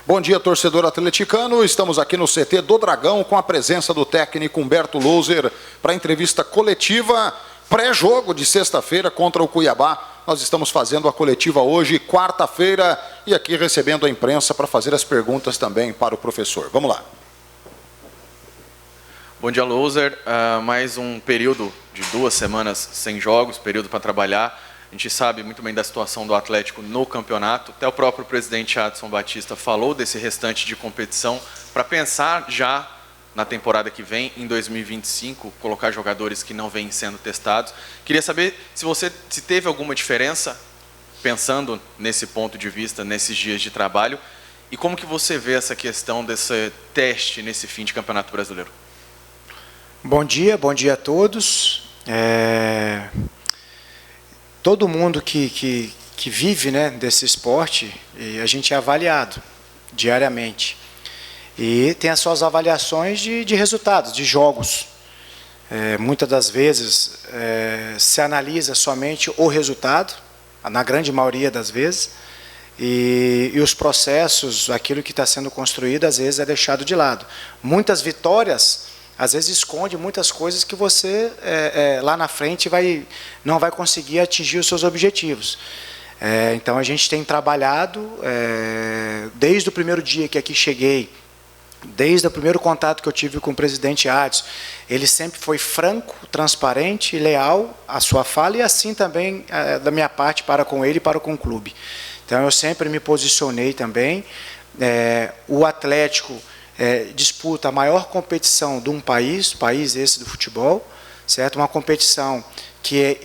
Bom dia, torcedor atleticano. Estamos aqui no CT do Dragão com a presença do técnico Humberto Louser para a entrevista coletiva pré-jogo de sexta-feira contra o Cuiabá. Nós estamos fazendo a coletiva hoje, quarta-feira, e aqui recebendo a imprensa para fazer as perguntas também para o professor. Vamos lá. Bom dia, Louser. Mais um período de 2 semanas sem jogos, período para trabalhar. A gente sabe muito bem da situação do Atlético no campeonato. Até o próprio presidente Adson Batista falou desse restante de competição para pensar já na temporada que vem, em 2025, colocar jogadores que não vêm sendo testados. Queria saber se teve alguma diferença, pensando nesse ponto de vista, nesses dias de trabalho, e como que você vê essa questão desse teste nesse fim de Campeonato Brasileiro? Bom dia a todos. Todo mundo que vive, né, desse esporte, a gente é avaliado diariamente. E tem as suas avaliações de resultados, de jogos. Muitas das vezes se analisa somente o resultado, na grande maioria das vezes, e os processos, aquilo que está sendo construído, às vezes é deixado de lado. Muitas vitórias às vezes esconde muitas coisas que você, lá na frente, não vai conseguir atingir os seus objetivos. Então, a gente tem trabalhado, desde o primeiro dia que aqui cheguei, desde o primeiro contato que eu tive com o presidente Adson, ele sempre foi franco, transparente e leal à sua fala, e assim também, da minha parte, para com ele e para com o clube. Então, eu sempre me posicionei também. O Atlético disputa a maior competição de um país esse do futebol, certo? Uma competição que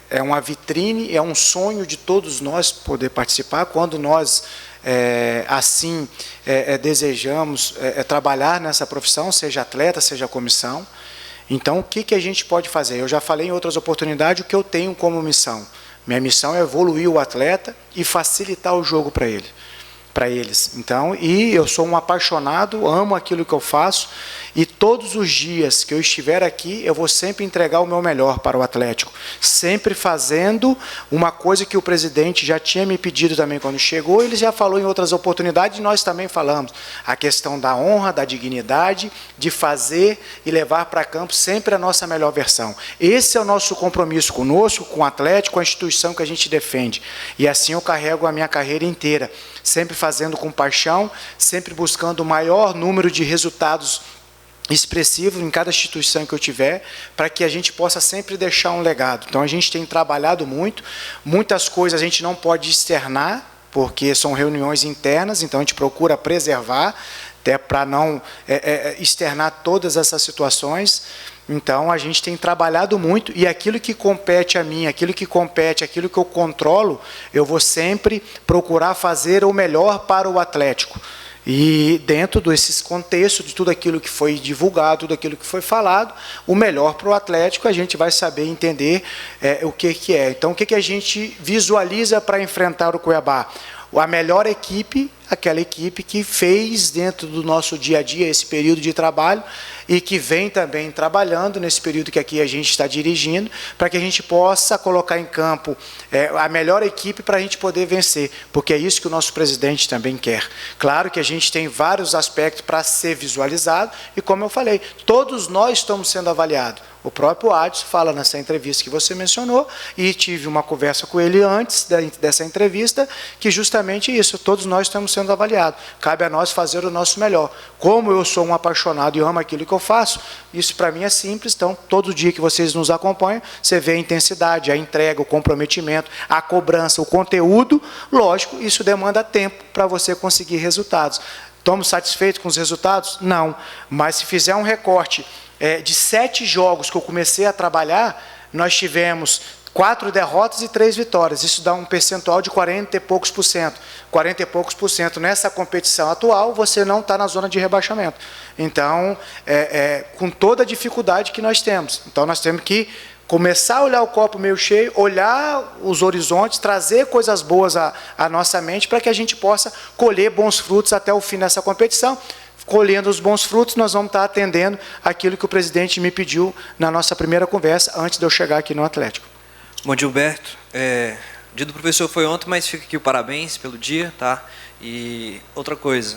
é uma vitrine, é um sonho de todos nós poder participar, quando nós assim desejamos trabalhar nessa profissão, seja atleta, seja comissão. Então, o que a gente pode fazer? Eu já falei em outras oportunidades o que eu tenho como missão. Minha missão é evoluir o atleta e facilitar o jogo para eles. Então, e eu sou um apaixonado, amo aquilo que eu faço, e todos os dias que eu estiver aqui, eu vou sempre entregar o meu melhor para o Atlético, sempre fazendo uma coisa que o presidente já tinha me pedido também quando chegou, ele já falou em outras oportunidades, e nós também falamos, a questão da honra, da dignidade, de fazer e levar para campo sempre a nossa melhor versão. Esse é o nosso compromisso conosco, com o Atlético, com a instituição que a gente defende, e assim eu carrego a minha carreira inteira, sempre fazendo com paixão, sempre buscando o maior número de resultados expressivos em cada instituição que eu tiver, para que a gente possa sempre deixar um legado. Então, a gente tem trabalhado muito, muitas coisas a gente não pode externar, porque são reuniões internas, então a gente procura preservar, até para não externar todas essas situações. Então, a gente tem trabalhado muito, e aquilo que compete a mim, aquilo que eu controlo, eu vou sempre procurar fazer o melhor para o Atlético. E dentro desses contextos, de tudo aquilo que foi divulgado, tudo aquilo que foi falado, o melhor para o Atlético, a gente vai saber entender o que é. Então, o que a gente visualiza para enfrentar o Cuiabá? A melhor equipe, aquela equipe que fez dentro do nosso dia a dia esse período de trabalho e que vem também trabalhando nesse período que aqui a gente está dirigindo, para que a gente possa colocar em campo a melhor equipe para a gente poder vencer, porque é isso que o nosso presidente também quer. Claro que a gente tem vários aspectos para ser visualizado e, como eu falei, todos nós estamos sendo avaliados. O próprio Adson fala nessa entrevista que você mencionou, e tive uma conversa com ele antes dessa entrevista, que justamente isso, todos nós estamos sendo avaliados. Cabe a nós fazer o nosso melhor. Como eu sou um apaixonado e amo aquilo que eu faço, isso para mim é simples. Então, todo dia que vocês nos acompanham, você vê a intensidade, a entrega, o comprometimento, a cobrança, o conteúdo. Lógico, isso demanda tempo para você conseguir resultados. Estamos satisfeitos com os resultados? Não. Mas se fizer um recorte de 7 jogos que eu comecei a trabalhar, nós tivemos 4 derrotas e 3 vitórias. Isso dá um percentual de 40 e poucos por cento. 40 e poucos por cento. Nessa competição atual, você não está na zona de rebaixamento. Então, com toda a dificuldade que nós temos. Então, nós temos que começar a olhar o copo meio cheio, olhar os horizontes, trazer coisas boas à nossa mente, para que a gente possa colher bons frutos até o fim dessa competição. Colhendo os bons frutos, nós vamos estar atendendo aquilo que o presidente me pediu na nossa primeira conversa, antes de eu chegar aqui no Atlético. Bom dia, Humberto. O dia do professor foi ontem, mas fica aqui o parabéns pelo dia, tá? E outra coisa,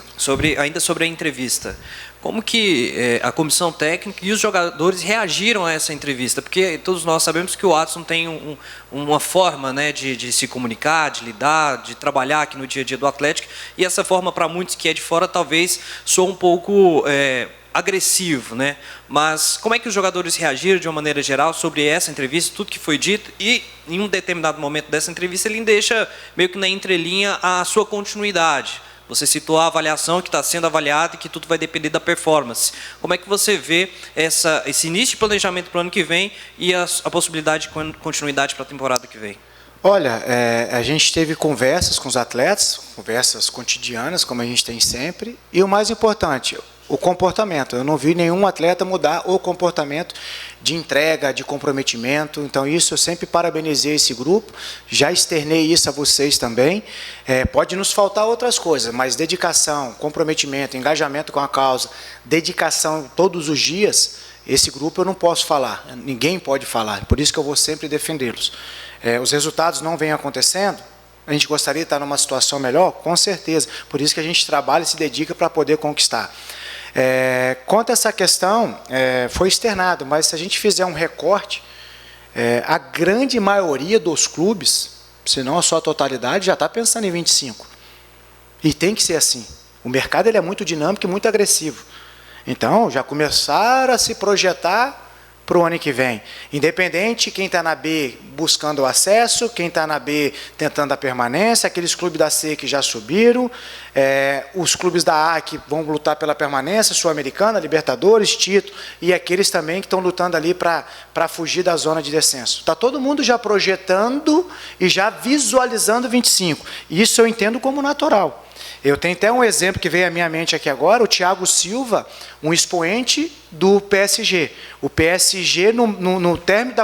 ainda sobre a entrevista. Como que a comissão técnica e os jogadores reagiram a essa entrevista? Porque todos nós sabemos que o Watson tem uma forma, né, de se comunicar, de lidar, de trabalhar aqui no dia a dia do Atlético, e essa forma, para muitos que é de fora, talvez soa um pouco agressivo, né? Mas como é que os jogadores reagiram de uma maneira geral sobre essa entrevista, tudo que foi dito, e em um determinado momento dessa entrevista ele deixa meio que na entrelinha a sua continuidade. Você citou a avaliação que está sendo avaliada e que tudo vai depender da performance. Como é que você vê esse início de planejamento para o ano que vem e a possibilidade de continuidade para a temporada que vem? Olha, a gente teve conversas com os atletas, conversas cotidianas, como a gente tem sempre, e o mais importante, o comportamento. Eu não vi nenhum atleta mudar o comportamento de entrega, de comprometimento. Então, isso eu sempre parabenizei esse grupo, já externei isso a vocês também. Pode nos faltar outras coisas, mas dedicação, comprometimento, engajamento com a causa, dedicação todos os dias, esse grupo eu não posso falar, ninguém pode falar, por isso que eu vou sempre defendê-los. Os resultados não vêm acontecendo, a gente gostaria de estar numa situação melhor? Com certeza, por isso que a gente trabalha e se dedica para poder conquistar. Quanto a essa questão, foi externado, mas se a gente fizer um recorte, a grande maioria dos clubes, se não a sua totalidade, já está pensando em 25. E tem que ser assim. O mercado ele é muito dinâmico e muito agressivo. Então, já começaram a se projetar para o ano que vem. Independente, quem está na B buscando o acesso, quem está na B tentando a permanência, aqueles clubes da C que já subiram, os clubes da A que vão lutar pela permanência, Sul-Americana, Libertadores, título, e aqueles também que estão lutando ali para fugir da zona de descenso. Está todo mundo já projetando e já visualizando 25. Isso eu entendo como natural. Eu tenho até um exemplo que veio à minha mente aqui agora, o Thiago Silva, um expoente do PSG. O PSG, no término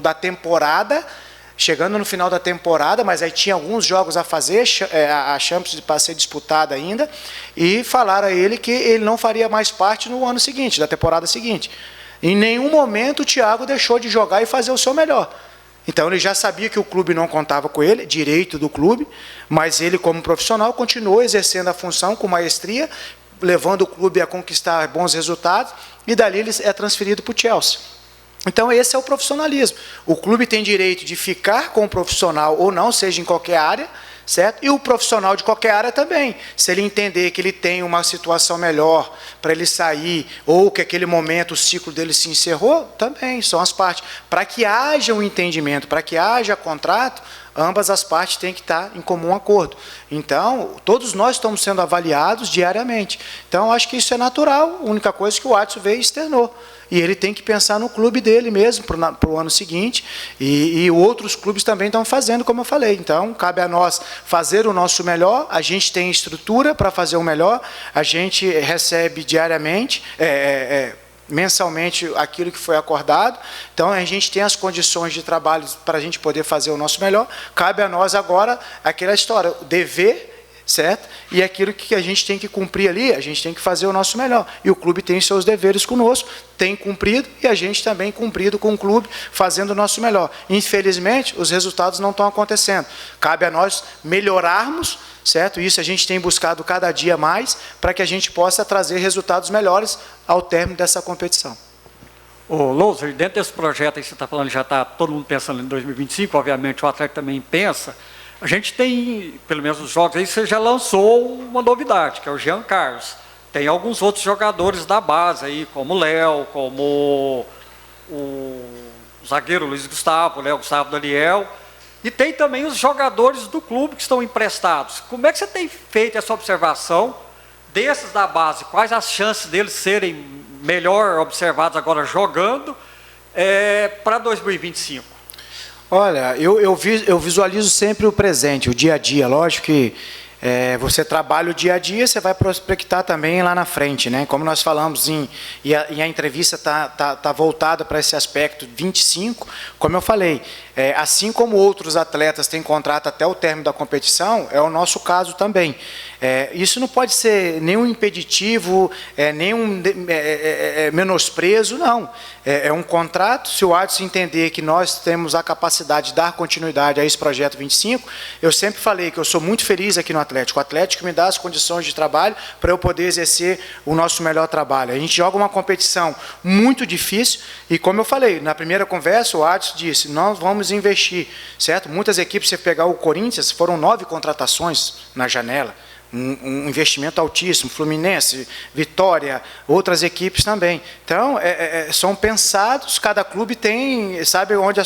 da temporada, chegando no final da temporada, mas aí tinha alguns jogos a fazer, a Champions para ser disputada ainda, e falaram a ele que ele não faria mais parte no ano seguinte, da temporada seguinte. Em nenhum momento o Thiago deixou de jogar e fazer o seu melhor. Então, ele já sabia que o clube não contava com ele, direito do clube, mas ele, como profissional, continuou exercendo a função com maestria, levando o clube a conquistar bons resultados, e dali ele é transferido para o Chelsea. Então, esse é o profissionalismo. O clube tem direito de ficar com o profissional ou não, seja em qualquer área, certo? E o profissional de qualquer área também. Se ele entender que ele tem uma situação melhor para ele sair, ou que aquele momento o ciclo dele se encerrou, também são as partes. Para que haja um entendimento, para que haja contrato, ambas as partes têm que estar em comum acordo. Então, todos nós estamos sendo avaliados diariamente. Então, acho que isso é natural. A única coisa que o Watson veio e externou. E ele tem que pensar no clube dele mesmo para o ano seguinte, e outros clubes também estão fazendo, como eu falei. Então, cabe a nós fazer o nosso melhor, a gente tem estrutura para fazer o melhor, a gente recebe diariamente, mensalmente, aquilo que foi acordado, então a gente tem as condições de trabalho para a gente poder fazer o nosso melhor, cabe a nós agora aquela história, o dever, certo? E aquilo que a gente tem que cumprir ali, a gente tem que fazer o nosso melhor. E o clube tem seus deveres conosco, tem cumprido, e a gente também cumprido com o clube, fazendo o nosso melhor. Infelizmente, os resultados não estão acontecendo. Cabe a nós melhorarmos, certo? Isso a gente tem buscado cada dia mais, para que a gente possa trazer resultados melhores ao término dessa competição. Ô, Louser, dentro desse projeto aí que você está falando, já está todo mundo pensando em 2025, obviamente o Atlético também pensa. A gente tem, pelo menos os jogos aí, você já lançou uma novidade, que é o Jean Carlos. Tem alguns outros jogadores da base aí, como o Léo, como o zagueiro Luiz Gustavo, Léo Gustavo Daniel. E tem também os jogadores do clube que estão emprestados. Como é que você tem feito essa observação desses da base? Quais as chances deles serem melhor observados agora jogando para 2025? Olha, eu visualizo sempre o presente, o dia a dia. Lógico que Você trabalha o dia a dia, você vai prospectar também lá na frente, né? Como nós falamos, e a entrevista tá voltada para esse aspecto 25, como eu falei, assim como outros atletas têm contrato até o término da competição, é o nosso caso também. Isso não pode ser nenhum impeditivo, nenhum menosprezo, não. É um contrato. Se o Adson entender que nós temos a capacidade de dar continuidade a esse projeto 25, eu sempre falei que eu sou muito feliz aqui no Atlético. O Atlético me dá as condições de trabalho para eu poder exercer o nosso melhor trabalho. A gente joga uma competição muito difícil e, como eu falei, na primeira conversa, o Adson disse, nós vamos investir, certo? Muitas equipes, se pegar o Corinthians, foram 9 contratações na janela. Um investimento altíssimo, Fluminense, Vitória, outras equipes também. Então, são pensados, cada clube tem, sabe onde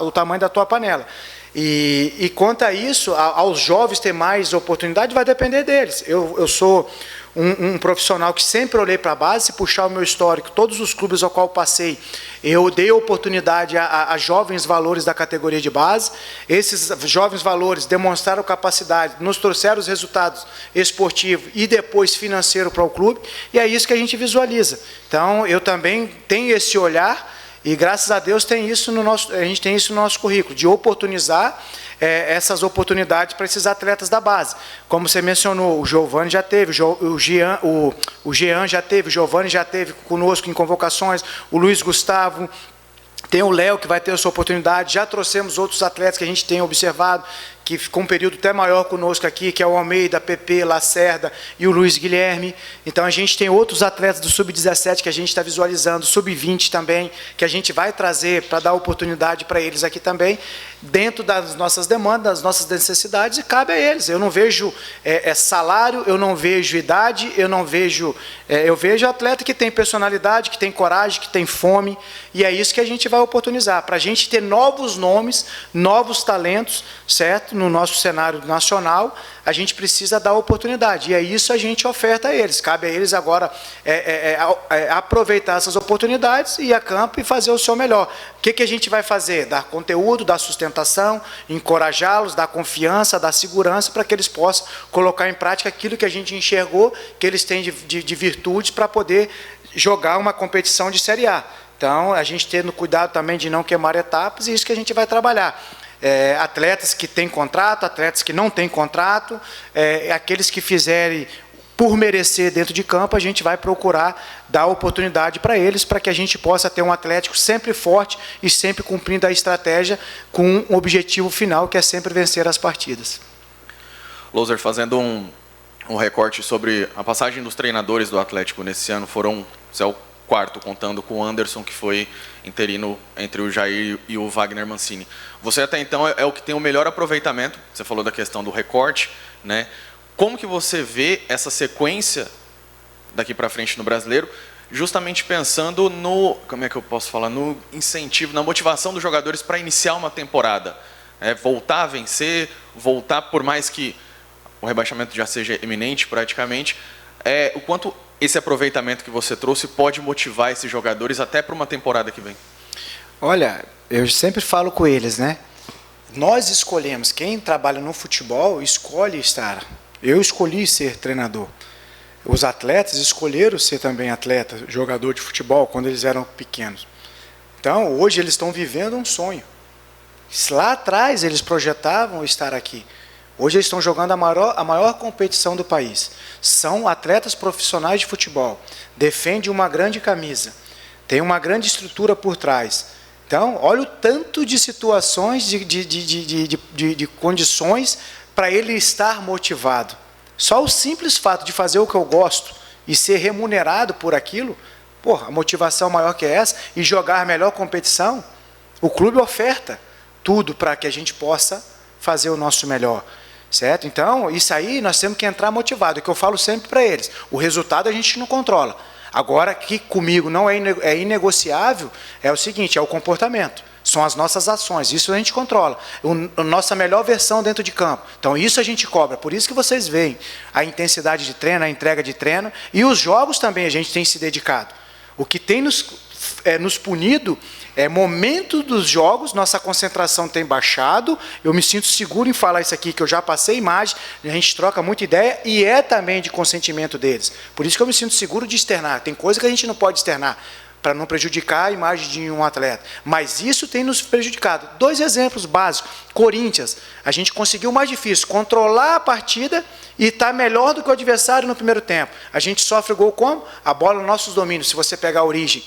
o tamanho da tua panela. E quanto a isso, aos jovens ter mais oportunidade, vai depender deles. Eu sou um profissional que sempre olhei para a base, se puxar o meu histórico, todos os clubes ao qual passei, eu dei oportunidade a jovens valores da categoria de base. Esses jovens valores demonstraram capacidade, nos trouxeram os resultados esportivos e depois financeiro para o clube, e é isso que a gente visualiza. Então, eu também tenho esse olhar, e graças a Deus a gente tem isso no nosso currículo, de oportunizar essas oportunidades para esses atletas da base. Como você mencionou, o Giovani já teve, o Jean já teve, o Giovani já teve conosco em convocações, o Luiz Gustavo, tem o Léo que vai ter a sua oportunidade, já trouxemos outros atletas que a gente tem observado, que ficou um período até maior conosco aqui, que é o Almeida, Pepe, Lacerda e o Luiz Guilherme. Então, a gente tem outros atletas do Sub-17 que a gente está visualizando, Sub-20 também, que a gente vai trazer para dar oportunidade para eles aqui também, dentro das nossas demandas, das nossas necessidades, e cabe a eles. Eu não vejo salário, eu não vejo idade, eu vejo atleta que tem personalidade, que tem coragem, que tem fome, e é isso que a gente vai oportunizar, para a gente ter novos nomes, novos talentos, certo? No nosso cenário nacional, a gente precisa dar oportunidade, e é isso a gente oferta a eles. Cabe a eles agora aproveitar essas oportunidades, ir a campo e fazer o seu melhor. O que a gente vai fazer? Dar conteúdo, dar sustentação, encorajá-los, dar confiança, dar segurança, para que eles possam colocar em prática aquilo que a gente enxergou, que eles têm de virtudes para poder jogar uma competição de Série A. Então, a gente tendo cuidado também de não queimar etapas, e isso que a gente vai trabalhar. Atletas que têm contrato, atletas que não têm contrato, aqueles que fizerem por merecer dentro de campo, a gente vai procurar dar oportunidade para eles, para que a gente possa ter um Atlético sempre forte e sempre cumprindo a estratégia com um objetivo final, que é sempre vencer as partidas. Loser, fazendo um recorte sobre a passagem dos treinadores do Atlético nesse ano, é o quarto, contando com o Anderson, que foi interino entre o Jair e o Wagner Mancini. Você até então é o que tem o melhor aproveitamento, você falou da questão do recorte, né? Como que você vê essa sequência daqui para frente no Brasileiro, justamente pensando no, como é que eu posso falar, no incentivo, na motivação dos jogadores para iniciar uma temporada, voltar a vencer, voltar, por mais que o rebaixamento já seja iminente praticamente, o quanto esse aproveitamento que você trouxe pode motivar esses jogadores até para uma temporada que vem? Olha, eu sempre falo com eles, né? Nós escolhemos, quem trabalha no futebol escolhe estar. Eu escolhi ser treinador. Os atletas escolheram ser também atleta, jogador de futebol, quando eles eram pequenos. Então, hoje eles estão vivendo um sonho. Lá atrás eles projetavam estar aqui. Hoje eles estão jogando a maior competição do país. São atletas profissionais de futebol. Defendem uma grande camisa. Tem uma grande estrutura por trás. Então, olha o tanto de situações, de condições para ele estar motivado. Só o simples fato de fazer o que eu gosto e ser remunerado por aquilo, a motivação maior que essa, e jogar a melhor competição, o clube oferta tudo para que a gente possa fazer o nosso melhor. Certo? Então, isso aí nós temos que entrar motivado, é o que eu falo sempre para eles. O resultado a gente não controla. Agora, que comigo não é inegociável, é o seguinte, é o comportamento. São as nossas ações, isso a gente controla. A nossa melhor versão dentro de campo. Então, isso a gente cobra. Por isso que vocês veem a intensidade de treino, a entrega de treino, e os jogos também a gente tem se dedicado. O que tem nos nos punido momento dos jogos, nossa concentração tem baixado, eu me sinto seguro em falar isso aqui, que eu já passei imagem, a gente troca muita ideia e também de consentimento deles. Por isso que eu me sinto seguro de externar. Tem coisa que a gente não pode externar, para não prejudicar a imagem de um atleta. Mas isso tem nos prejudicado. 2 exemplos básicos. Corinthians, a gente conseguiu o mais difícil, controlar a partida e estar melhor do que o adversário no primeiro tempo. A gente sofre o gol como? A bola nos nossos domínios. Se você pegar a origem,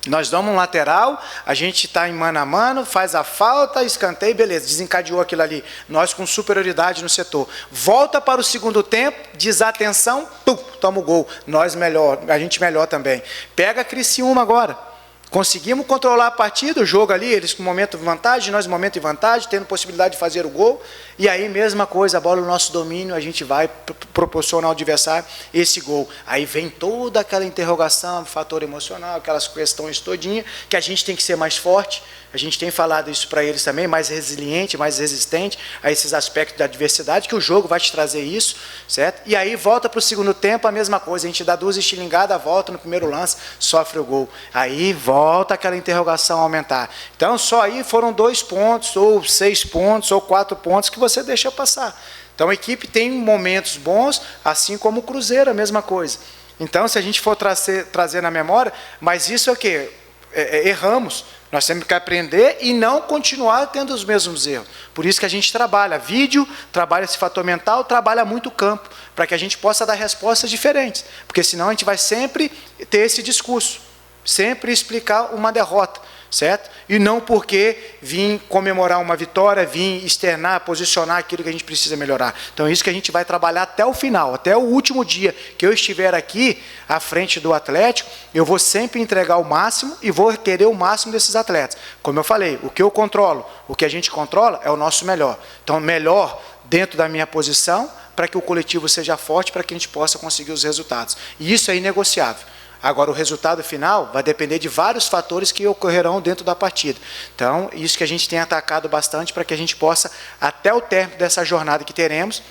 nós damos um lateral, a gente está em mano a mano, faz a falta, escanteio, beleza, desencadeou aquilo ali. Nós com superioridade no setor. Volta para o segundo tempo, desatenção, pum, toma o gol. Nós melhor, a gente melhor também. Pega a Criciúma agora. Conseguimos controlar a partida, o jogo ali, eles com momento de vantagem, nós momento de vantagem, tendo possibilidade de fazer o gol. E aí, mesma coisa, a bola no nosso domínio, a gente vai proporcionar ao adversário esse gol. Aí vem toda aquela interrogação, fator emocional, aquelas questões todinhas, que a gente tem que ser mais forte. A gente tem falado isso para eles também, mais resiliente, mais resistente a esses aspectos da adversidade, que o jogo vai te trazer isso, certo? E aí volta para o segundo tempo, a mesma coisa, a gente dá 2 estilingadas, volta no primeiro lance, sofre o gol. Aí volta aquela interrogação a aumentar. Então, só aí foram 2 pontos, ou 6 pontos, ou 4 pontos que você deixa passar. Então, a equipe tem momentos bons, assim como o Cruzeiro, a mesma coisa. Então, se a gente for trazer na memória, mas isso é o quê? Erramos. Nós temos que aprender e não continuar tendo os mesmos erros. Por isso que a gente trabalha vídeo, trabalha esse fator mental, trabalha muito o campo, para que a gente possa dar respostas diferentes. Porque senão a gente vai sempre ter esse discurso, sempre explicar uma derrota, certo? E não porque vim comemorar uma vitória, vim externar, posicionar aquilo que a gente precisa melhorar. Então é isso que a gente vai trabalhar até o final, até o último dia que eu estiver aqui à frente do Atlético, eu vou sempre entregar o máximo e vou querer o máximo desses atletas. Como eu falei, o que eu controlo, o que a gente controla é o nosso melhor. Então melhor dentro da minha posição, para que o coletivo seja forte, para que a gente possa conseguir os resultados. E isso é inegociável. Agora, o resultado final vai depender de vários fatores que ocorrerão dentro da partida. Então, isso que a gente tem atacado bastante para que a gente possa, até o término dessa jornada que teremos,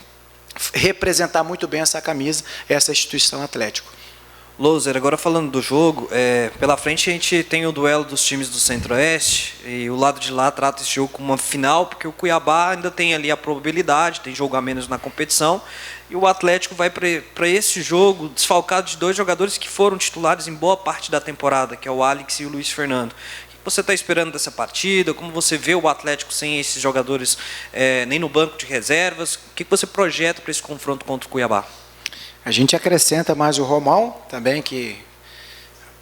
representar muito bem essa camisa, essa instituição Atlético. Loser, agora falando do jogo, pela frente a gente tem o duelo dos times do Centro-Oeste e o lado de lá trata esse jogo como uma final, porque o Cuiabá ainda tem ali a probabilidade, tem jogo a menos na competição, e o Atlético vai para esse jogo desfalcado de 2 jogadores que foram titulares em boa parte da temporada, que é o Alex e o Luiz Fernando. O que você está esperando dessa partida? Como você vê o Atlético sem esses jogadores nem no banco de reservas? O que você projeta para esse confronto contra o Cuiabá? A gente acrescenta mais o Romão, também, que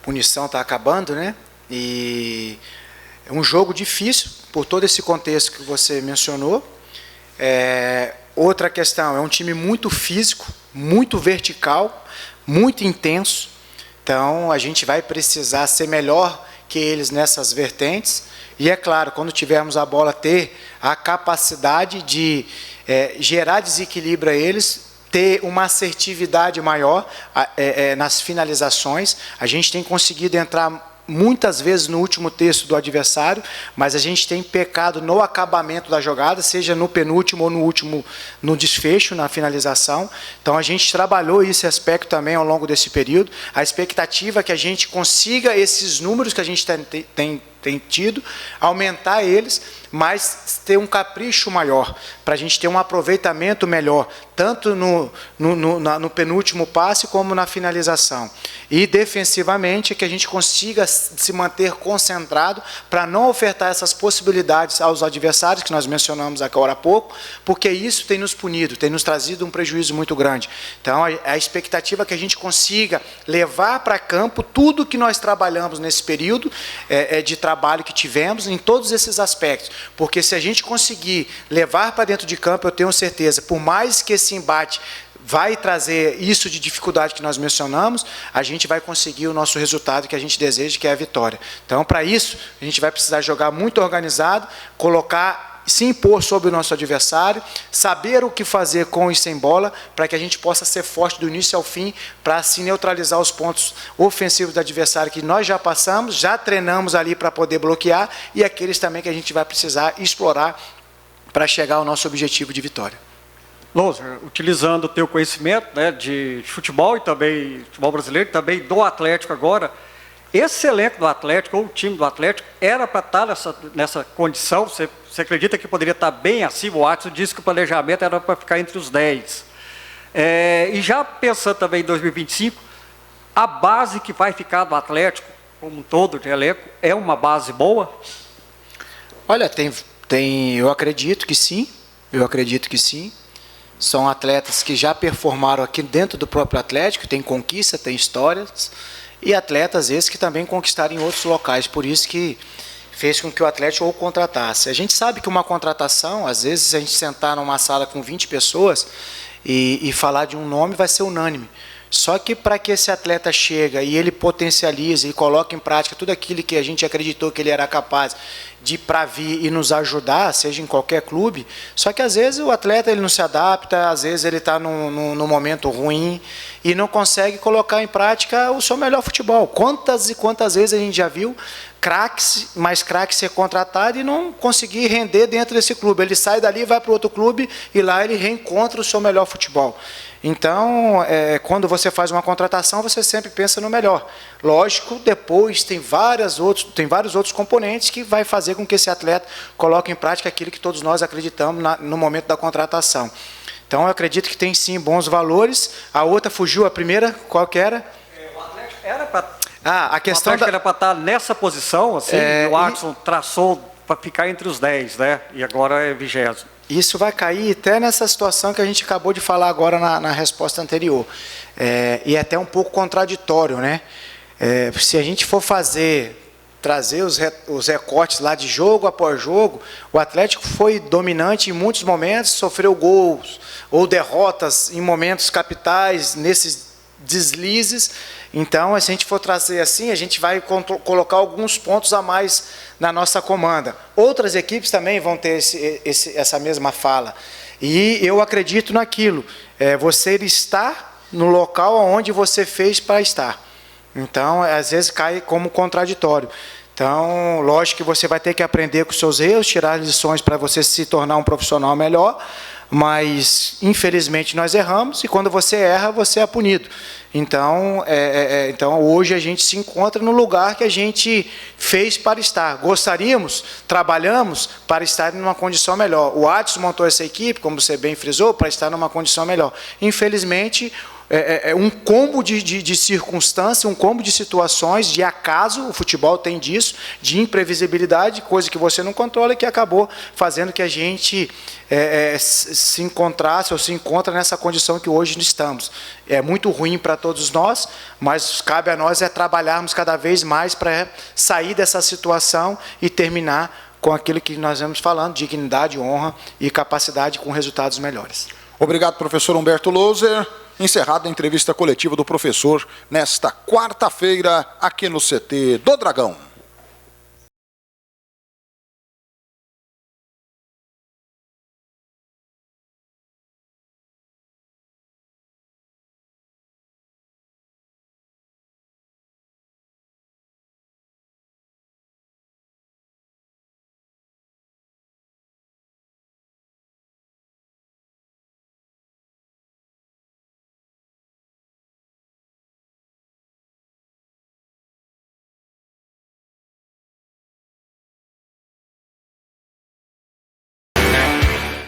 a punição está acabando, né? E é um jogo difícil, por todo esse contexto que você mencionou. Outra questão, é um time muito físico, muito vertical, muito intenso. Então, a gente vai precisar ser melhor que eles nessas vertentes. E, é claro, quando tivermos a bola, ter a capacidade de gerar desequilíbrio a eles, ter uma assertividade maior nas finalizações. A gente tem conseguido entrar muitas vezes no último terço do adversário, mas a gente tem pecado no acabamento da jogada, seja no penúltimo ou no último, no desfecho, na finalização. Então a gente trabalhou esse aspecto também ao longo desse período. A expectativa é que a gente consiga esses números que a gente tem tido, aumentar eles, mas ter um capricho maior, para a gente ter um aproveitamento melhor, tanto no penúltimo passe como na finalização. E defensivamente, que a gente consiga se manter concentrado para não ofertar essas possibilidades aos adversários, que nós mencionamos agora há pouco, porque isso tem nos punido, tem nos trazido um prejuízo muito grande. Então, a expectativa é que a gente consiga levar para campo tudo que nós trabalhamos nesse período de trabalho que tivemos, em todos esses aspectos. Porque se a gente conseguir levar para dentro de campo, eu tenho certeza, por mais que esse embate vai trazer isso de dificuldade que nós mencionamos, a gente vai conseguir o nosso resultado que a gente deseja, que é a vitória. Então, para isso, a gente vai precisar jogar muito organizado, se impor sobre o nosso adversário, saber o que fazer com e sem bola, para que a gente possa ser forte do início ao fim, para assim neutralizar os pontos ofensivos do adversário que nós já passamos, já treinamos ali para poder bloquear, e aqueles também que a gente vai precisar explorar para chegar ao nosso objetivo de vitória. Loser, utilizando o teu conhecimento, né, de futebol e também futebol brasileiro, também do Atlético agora, Esse elenco do Atlético, ou o time do Atlético, era para estar nessa condição. Você acredita que poderia estar bem acima? O Watson disse que o planejamento era para ficar entre os 10. E já pensando também em 2025, a base que vai ficar do Atlético, como um todo de elenco, é uma base boa? Olha, eu acredito que sim. Eu acredito que sim. São atletas que já performaram aqui dentro do próprio Atlético, tem conquista, tem histórias, e atletas esses que também conquistaram em outros locais, por isso que fez com que o Atlético ou contratasse. A gente sabe que uma contratação, às vezes a gente sentar numa sala com 20 pessoas e falar de um nome vai ser unânime. Só que para que esse atleta chega e ele potencialize e coloque em prática tudo aquilo que a gente acreditou que ele era capaz de para vir e nos ajudar, seja em qualquer clube, só que às vezes o atleta ele não se adapta, às vezes ele está num momento ruim e não consegue colocar em prática o seu melhor futebol. Quantas e quantas vezes a gente já viu craques, mais craques ser contratado e não conseguir render dentro desse clube. Ele sai dali, vai para outro clube e lá ele reencontra o seu melhor futebol. Então, quando você faz uma contratação, você sempre pensa no melhor. Lógico, depois tem vários outros componentes que vai fazer com que esse atleta coloque em prática aquilo que todos nós acreditamos no momento da contratação. Então, eu acredito que tem sim bons valores. A outra fugiu, a primeira, qual que era? O Atlético era para... a questão era para estar nessa posição, assim, o Watson traçou para ficar entre os 10, né? E agora é 20º. Isso vai cair até nessa situação que a gente acabou de falar agora na resposta anterior. E é até um pouco contraditório, né? Se a gente for trazer os recortes lá de jogo após jogo, o Atlético foi dominante em muitos momentos, sofreu gols ou derrotas em momentos capitais, nesses deslizes. Então, se a gente for trazer assim, a gente vai colocar alguns pontos a mais na nossa comanda. Outras equipes também vão ter essa mesma fala. E eu acredito naquilo. Você estar no local onde você fez para estar. Então, às vezes cai como contraditório. Então, lógico que você vai ter que aprender com os seus erros, tirar lições para você se tornar um profissional melhor, mas, infelizmente, nós erramos e quando você erra, você é punido. Então, hoje a gente se encontra no lugar que a gente fez para estar. Gostaríamos, trabalhamos para estar em uma condição melhor. O Adson montou essa equipe, como você bem frisou, para estar numa condição melhor. Infelizmente, um combo de circunstâncias, um combo de situações, de acaso, o futebol tem disso, de imprevisibilidade, coisa que você não controla e que acabou fazendo que a gente se encontrasse ou se encontra nessa condição que hoje estamos. É muito ruim para todos nós, mas cabe a nós trabalharmos cada vez mais para sair dessa situação e terminar com aquilo que nós vamos falando, dignidade, honra e capacidade com resultados melhores. Obrigado, professor Humberto Louser. Encerrada a entrevista coletiva do professor nesta quarta-feira aqui no CT do Dragão.